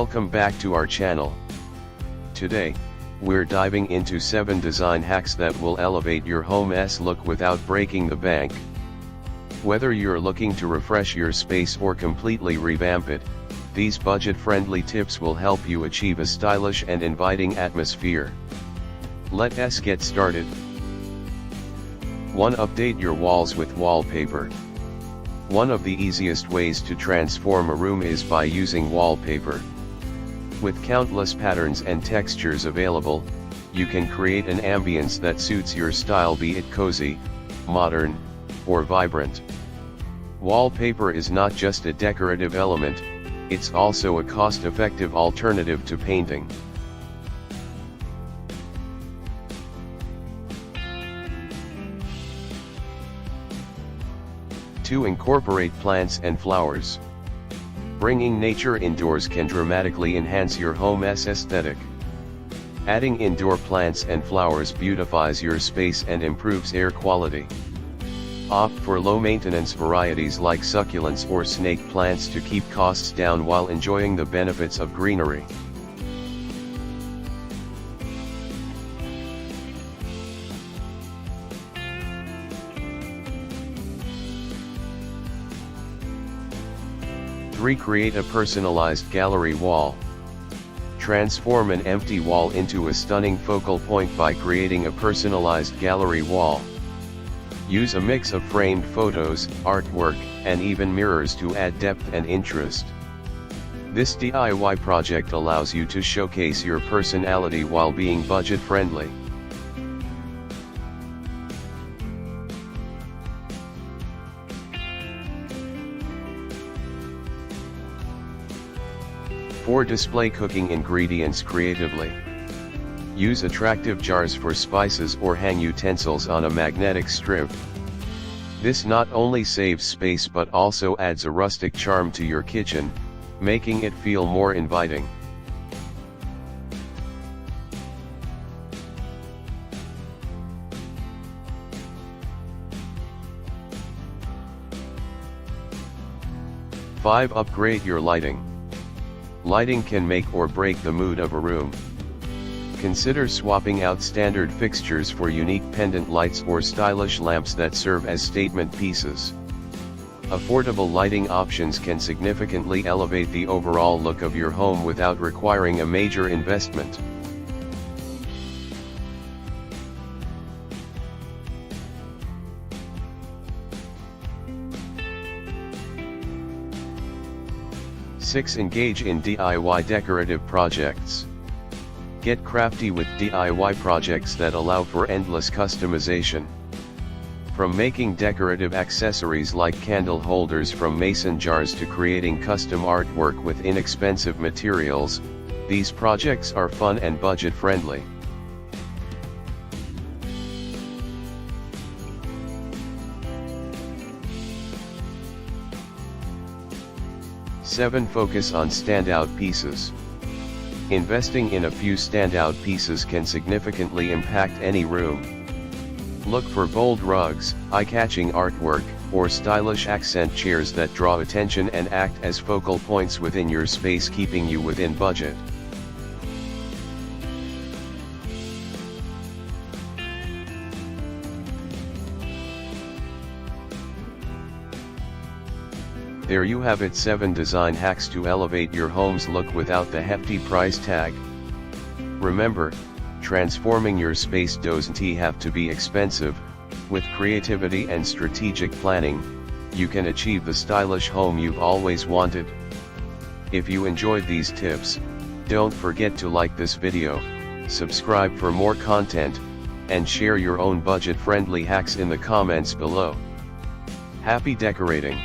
Welcome back to our channel. Today, we're diving into 7 design hacks that will elevate your home's look without breaking the bank. Whether you're looking to refresh your space or completely revamp it, these budget-friendly tips will help you achieve a stylish and inviting atmosphere. Let's get started. 1. Update your walls with wallpaper. One of the easiest ways to transform a room is by using wallpaper. With countless patterns and textures available, you can create an ambience that suits your style, be it cozy, modern, or vibrant. Wallpaper is not just a decorative element, it's also a cost-effective alternative to painting. To incorporate plants and flowers. Bringing nature indoors can dramatically enhance your home's aesthetic. Adding indoor plants and flowers beautifies your space and improves air quality. Opt for low-maintenance varieties like succulents or snake plants to keep costs down while enjoying the benefits of greenery. Create a personalized gallery wall. Transform an empty wall into a stunning focal point by creating a personalized gallery wall. Use a mix of framed photos, artwork, and even mirrors to add depth and interest. This DIY project allows you to showcase your personality while being budget-friendly. For display cooking ingredients creatively. Use attractive jars for spices or hang utensils on a magnetic strip. This not only saves space but also adds a rustic charm to your kitchen, making it feel more inviting. Five. Upgrade your lighting. Lighting can make or break the mood of a room. Consider swapping out standard fixtures for unique pendant lights or stylish lamps that serve as statement pieces. Affordable lighting options can significantly elevate the overall look of your home without requiring a major investment. Six. Engage in DIY decorative projects. Get crafty with DIY projects that allow for endless customization. From making decorative accessories like candle holders from mason jars to creating custom artwork with inexpensive materials, these projects are fun and budget-friendly. 7. Focus on standout pieces. Investing in a few standout pieces can significantly impact any room. Look for bold rugs, eye-catching artwork, or stylish accent chairs that draw attention and act as focal points within your space, keeping you within budget. There you have it, 7 design hacks to elevate your home's look without the hefty price tag. Remember, transforming your space doesn't have to be expensive. With creativity and strategic planning, you can achieve the stylish home you've always wanted. If you enjoyed these tips, don't forget to like this video, subscribe for more content, and share your own budget-friendly hacks in the comments below. Happy decorating!